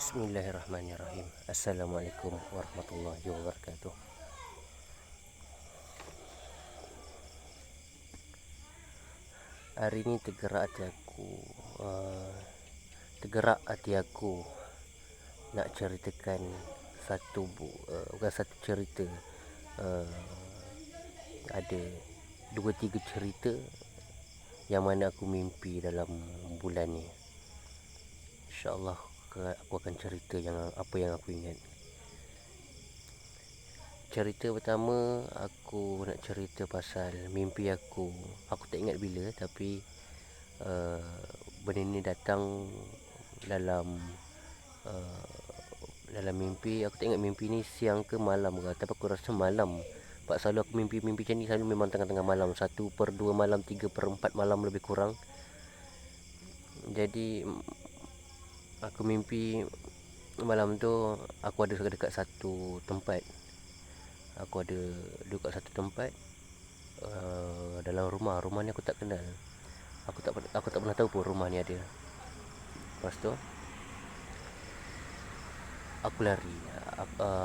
Bismillahirrahmanirrahim. Assalamualaikum warahmatullahi wabarakatuh. Hari ini tergerak hati aku nak ceritakan bukan satu cerita, ada 2-3 cerita yang mana aku mimpi dalam bulan ni. InsyaAllah aku akan cerita apa yang aku ingat. Cerita pertama, aku nak cerita pasal mimpi aku. Aku tak ingat bila, tapi benda ni datang dalam dalam mimpi. Aku tak ingat mimpi ni siang ke malam ke, tapi aku rasa malam. Sebab selalu aku mimpi-mimpi macam ni selalu memang tengah-tengah malam, 1/2 malam, 3/4 malam lebih kurang. Jadi aku mimpi malam tu aku ada dekat satu tempat. Aku ada duduk kat satu tempat dalam rumah ni aku tak kenal. Aku tak pernah tahu pun rumah ni ada. Lepas tu aku lari.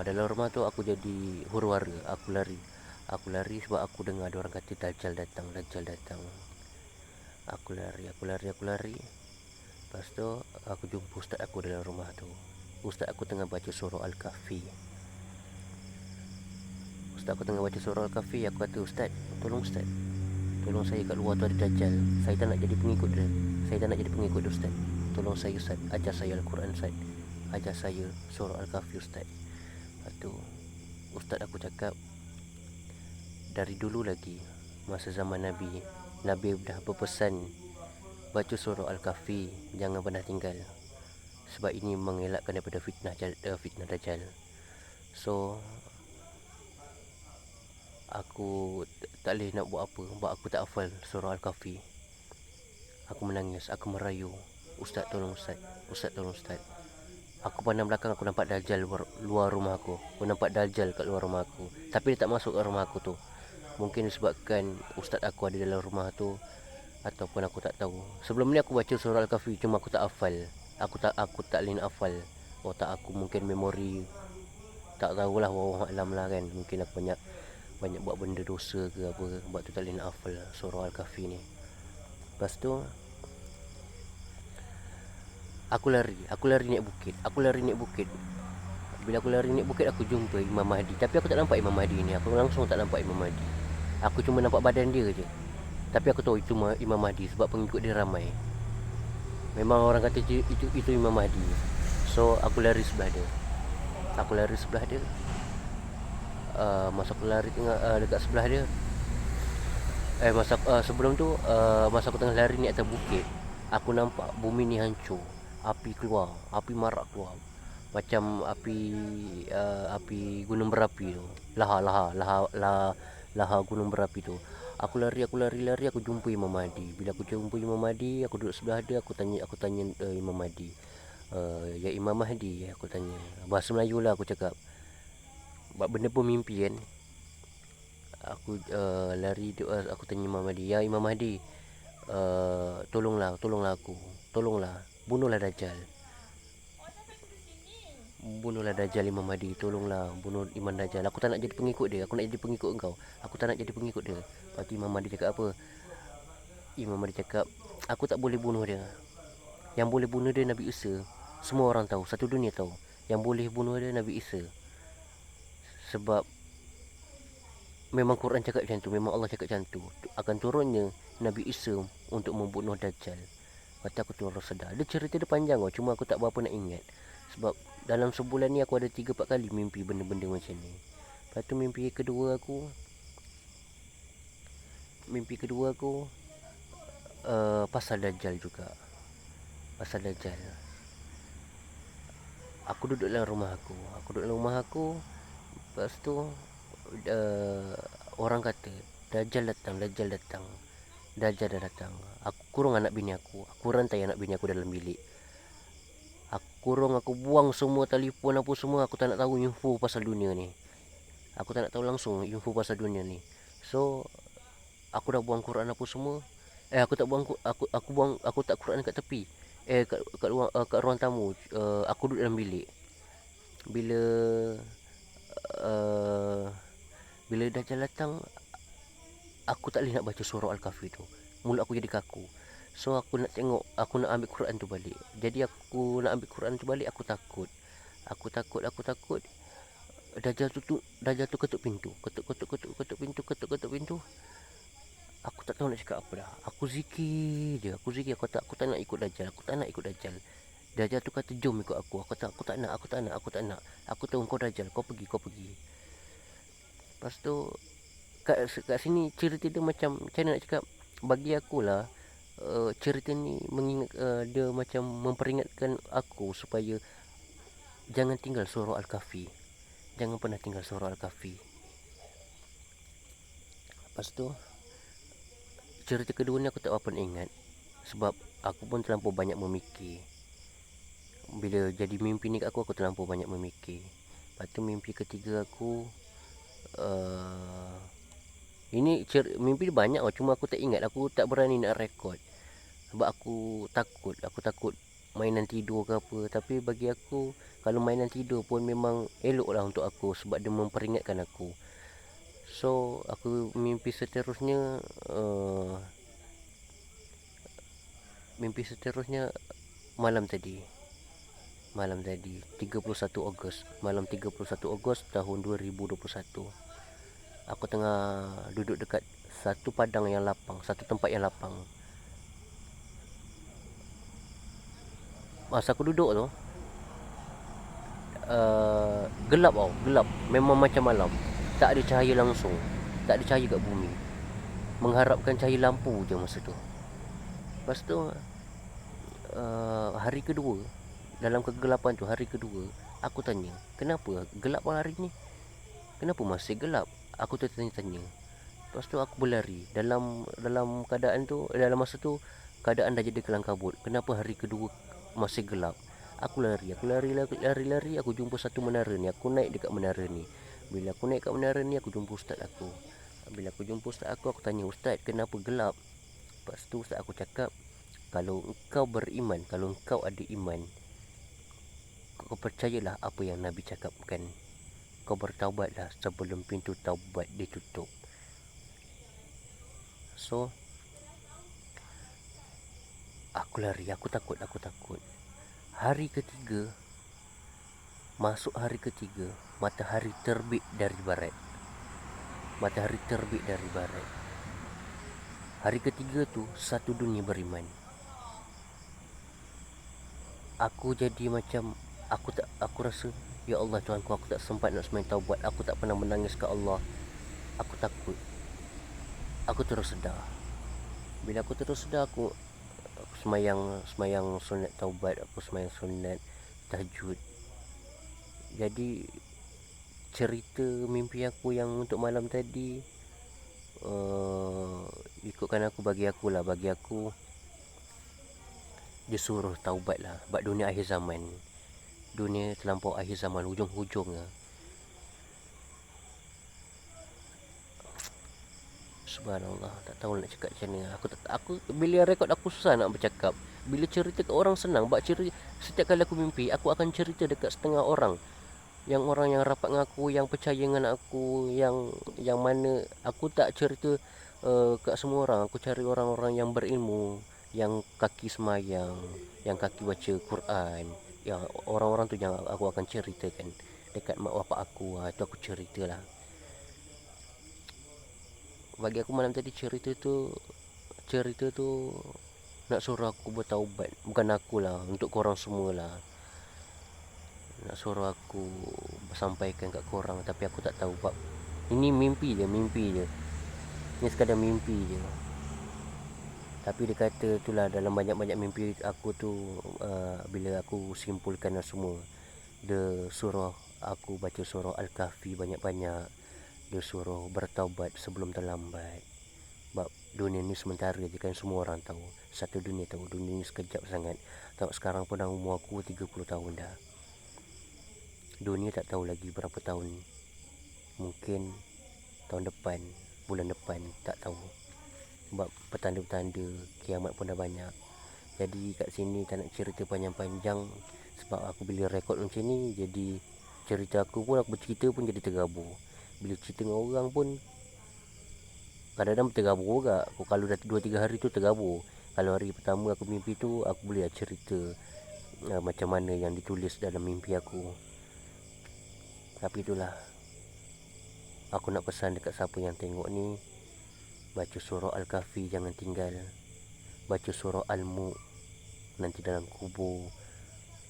Dalam rumah tu aku jadi huru-hara. Aku lari sebab aku dengar ada orang kata Dajjal datang. Aku lari. Lepas tu aku jumpa ustaz aku dalam rumah tu. Ustaz aku tengah baca surah Al-Kahfi. Aku kata, Ustaz, tolong saya kat luar tu ada Dajjal. Saya tak nak jadi pengikut dia, Ustaz. Tolong saya, Ustaz. Ajar saya Al-Quran, Ustaz. Ajar saya surah Al-Kahfi, Ustaz. Lepas tu ustaz aku cakap, dari dulu lagi, masa zaman Nabi dah berpesan, baca surah Al-Kahfi, jangan pernah tinggal, sebab ini mengelakkan daripada fitnah Dajjal. So aku tak boleh nak buat apa, sebab aku tak hafal surah Al-Kahfi. Aku menangis, aku merayu, Ustaz tolong Ustaz. Aku pandang belakang, aku nampak Dajjal luar rumah aku. Aku nampak Dajjal kat luar rumah aku, tapi dia tak masuk ke rumah aku tu. Mungkin disebabkan ustaz aku ada dalam rumah tu, ataupun aku tak tahu. Sebelum ni aku baca surah Al-Kahfi, cuma aku tak hafal. Aku tak boleh nak hafal. Otak aku mungkin memori tak tahulah, wallahu alam lah kan. Mungkin aku banyak buat benda dosa ke apa, sebab tu tak boleh nak hafal surah Al-Kahfi ni. Lepas tu aku lari naik bukit. Bila aku lari naik bukit, aku jumpa Imam Mahdi. Tapi aku tak nampak Imam Mahdi ni. Aku langsung tak nampak Imam Mahdi. Aku cuma nampak badan dia je. Tapi aku tahu itu Imam Mahdi sebab pengikut dia ramai. Memang orang kata itu Imam Mahdi. So aku lari sebelah dia. Masa aku lari dekat sebelah dia, sebelum tu, masa aku tengah lari ni atas bukit, aku nampak bumi ni hancur. Api marak keluar. Macam api gunung berapi tu. Laha gunung berapi tu. Aku lari, aku jumpa Imam Mahdi. Bila aku jumpa Imam Mahdi, aku duduk sebelah dia, aku tanya Imam Mahdi. Ya Imam Mahdi, aku tanya. Bahasa Melayu lah aku cakap. Buat benda pun mimpi kan. Aku lari, aku tanya Imam Mahdi, ya Imam Mahdi, tolonglah aku. Bunuhlah Dajjal Imam Mahdi. Tolonglah bunuh Imam Dajjal. Aku tak nak jadi pengikut dia. Aku nak jadi pengikut engkau. Aku tak nak jadi pengikut dia. Lepas tu Imam Mahdi cakap apa? Imam Mahdi cakap, aku tak boleh bunuh dia. Yang boleh bunuh dia Nabi Isa. Semua orang tahu, satu dunia tahu. Yang boleh bunuh dia Nabi Isa. Sebab memang Quran cakap macam tu, memang Allah cakap macam tu. Akan turunnya Nabi Isa untuk membunuh Dajjal. Lepas tu aku terus sedar. Dia cerita dia panjang tau, cuma aku tak berapa nak ingat. Sebab dalam sebulan ni aku ada 3-4 kali mimpi benda-benda macam ni. Lepas tu mimpi kedua aku pasal Dajjal juga. Aku duduk dalam rumah aku. Lepas tu orang kata Dajjal dah datang. Aku kurung anak bini aku. Aku rantai anak bini aku dalam bilik. Aku buang semua telefon apa semua. Aku tak nak tahu info pasal dunia ni. Aku tak nak tahu langsung info pasal dunia ni. So aku dah buang Quran apa semua. Aku tak Quran kat tepi. kat ruang tamu. Aku duduk dalam bilik. Bila uh, bila Dajjal datang, aku tak boleh nak baca surah Al-Kahfi tu. Mulut aku jadi kaku. So aku nak tengok, aku nak ambil Quran tu balik. Jadi aku nak ambil Quran tu balik, aku takut. Aku takut. Dajjal tu ketuk pintu. Ketuk pintu. Aku tak tahu nak cakap apa dah. Aku zikir je. Aku tak nak ikut Dajjal. Dajjal tu kata jom ikut aku. Aku tak nak. Aku tahu kau Dajjal. Kau pergi. Lepas tu kat sini cerita dia macam mana nak cakap, bagi aku lah, cerita ni dia macam memperingatkan aku supaya jangan tinggal surah Al-Kahfi. Jangan pernah tinggal surah Al-Kahfi. Lepas tu cerita kedua ni aku tak apa nak ingat, sebab aku pun terlampau banyak memikir. Bila jadi mimpi ni kat aku terlampau banyak memikir. Lepas tu mimpi ketiga aku, ini mimpi dia banyak lah, cuma aku tak ingat. Aku tak berani nak rekod sebab aku takut mainan tidur ke apa. Tapi bagi aku, kalau mainan tidur pun memang elok lah untuk aku, sebab dia memperingatkan aku. So aku mimpi seterusnya, malam tadi 31 Ogos, malam 31 Ogos tahun 2021. Aku tengah duduk dekat satu tempat yang lapang. Masa aku duduk tu, gelap tau, gelap. Memang macam malam. Tak ada cahaya langsung. Tak ada cahaya kat bumi. Mengharapkan cahaya lampu je masa tu. Lepas tu, hari kedua, dalam kegelapan tu, hari kedua, aku tanya, kenapa gelap hari ni? Kenapa masih gelap? Aku tertanya-tanya. Lepas tu aku berlari. Dalam keadaan tu, dalam masa tu, keadaan dah jadi kelang kabut. Kenapa hari kedua masih gelap? Aku lari. Aku jumpa satu menara ni. Aku naik dekat menara ni. Bila aku naik kat menara ni, aku jumpa ustaz aku. Bila aku jumpa ustaz aku tanya, ustaz, kenapa gelap? Lepas tu ustaz aku cakap, kalau engkau beriman, kalau engkau ada iman, kau percayalah apa yang Nabi cakapkan. Kau bertaubatlah sebelum pintu taubat ditutup. So aku lari, aku takut. Hari ketiga, matahari terbit dari barat. Hari ketiga tu satu dunia beriman. Aku jadi macam, aku rasa, ya Allah Tuhanku, aku tak sempat nak sembahyang taubat. Aku tak pernah menangis ke Allah. Aku takut. Aku terus sedar. Bila aku terus sedar, aku semayang sunat taubat, aku semayang sunat tahajud. Jadi cerita mimpi aku yang untuk malam tadi, ikutkan aku, bagi aku dia suruh taubat lah. Sebab dunia akhir zaman, dunia terlampau akhir zaman, hujung-hujung lah. Subhanallah, tak tahu nak cakap macam mana. Aku bila rekod aku susah nak bercakap. Bila cerita ke orang senang. Sebab setiap kali aku mimpi, aku akan cerita dekat setengah orang. Yang orang yang rapat dengan aku, yang percaya dengan aku, yang mana aku tak cerita kat semua orang. Aku cari orang-orang yang berilmu, yang kaki semayang, yang kaki baca Quran. Yang orang-orang tu yang aku akan ceritakan dekat mak bapak aku. Tu aku ceritalah. Bagi aku malam tadi cerita tu nak suruh aku bertaubat. Bukan aku lah, untuk korang semua lah. Nak suruh aku sampaikan kat korang. Tapi aku tak tahu, sebab ini mimpi je. Ini sekadar mimpi je. Tapi dia kata itulah, dalam banyak-banyak mimpi aku tu, bila aku simpulkan semua, dia suruh aku baca surah Al-Kahfi banyak-banyak. Dia suruh bertaubat sebelum terlambat. Sebab dunia ni sementara je kan, semua orang tahu. Satu dunia tahu, dunia ni sekejap sangat. Tengok sekarang pun umur aku 30 tahun dah. Dunia tak tahu lagi berapa tahun. Mungkin tahun depan, bulan depan, tak tahu. Sebab petanda-petanda kiamat pun dah banyak. Jadi kat sini tak nak cerita panjang-panjang, sebab aku bila rekod macam ni, jadi cerita aku pun, aku bercerita pun jadi tergabur. Bila cerita dengan orang pun kadang-kadang tergabur juga. Kalau dah 2-3 hari tu tergabur. Kalau hari pertama aku mimpi tu, aku boleh cerita macam mana yang ditulis dalam mimpi aku. Tapi itulah, aku nak pesan dekat siapa yang tengok ni, baca surah Al-Kahfi jangan tinggal. Baca surah Al-Mu nanti dalam kubur.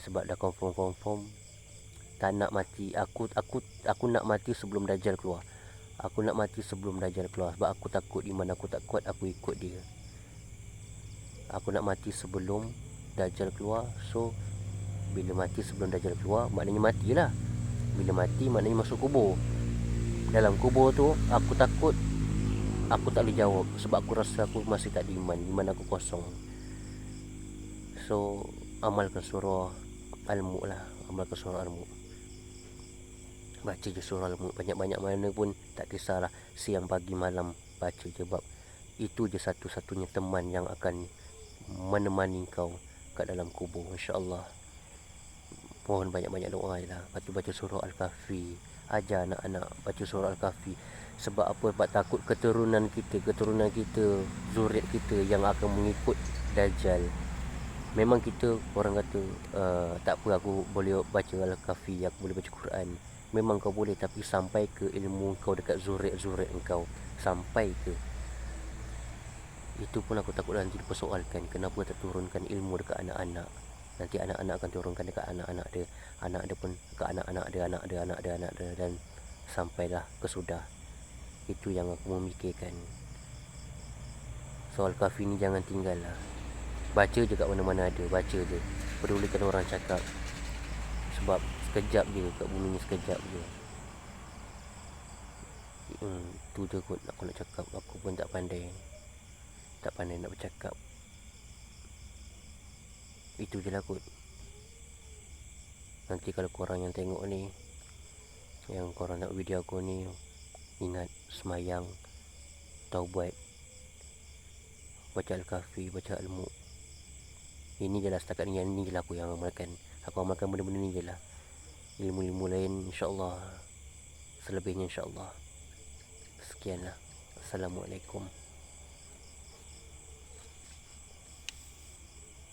Sebab dah confirm tak nak mati. Aku nak mati sebelum Dajjal keluar. Aku nak mati sebelum Dajjal keluar. Sebab aku takut, iman aku tak kuat, aku ikut dia. Aku nak mati sebelum Dajjal keluar. So bila mati sebelum Dajjal keluar, maknanya matilah. Bila mati maknanya masuk kubur. Dalam kubur tu aku takut, aku tak boleh jawab. Sebab aku rasa aku masih tak ada iman. Iman aku kosong. So amalkan surah Al-Mu lah. Amalkan surah Al-Mu. Baca je surah Al-Mu banyak-banyak mana pun, tak kisahlah siang, pagi, malam, baca je. Sebab itu je satu-satunya teman yang akan menemani kau kat dalam kubur, insya-Allah. Mohon banyak-banyak doa je lah. Lepas tu baca surah Al-Kahfi. Ajar anak-anak baca surah Al-Kahfi. Sebab apa? Sebab takut keturunan kita, zuriat kita yang akan mengikut Dajjal. Memang kita orang kata tak apa, aku boleh baca Al-Kahfi, aku boleh baca Quran. Memang kau boleh, tapi sampai ke ilmu kau dekat zuriat-zuriat kau? Sampai ke? Itu pun aku takut nanti dipersoalkan, kenapa tak turunkan ilmu dekat anak-anak. Nanti anak-anak akan turunkan dekat anak-anak dia, anak dia pun ke anak-anak dia, anak dia, dan sampailah ke sudah. Itu yang aku memikirkan. Soal Kahfi ni jangan tinggal lah. Baca je kat mana-mana ada, baca je. Pedulikan orang cakap. Sebab sekejap je kat bumi ni, sekejap je. Tu je kot aku nak cakap. Aku pun tak pandai nak bercakap. Itu je lah kot. Nanti kalau korang yang tengok ni, yang korang nak video aku ni, ingat semayang, taubat, baca Al-Kahfi, baca Al-Mu. Ini je lah setakat ni. Ini je lah aku yang amalkan. Aku amalkan benda-benda ni je lah. Ilmu-ilmu lain insya-Allah, selebihnya insya-Allah. Sekianlah. Assalamualaikum.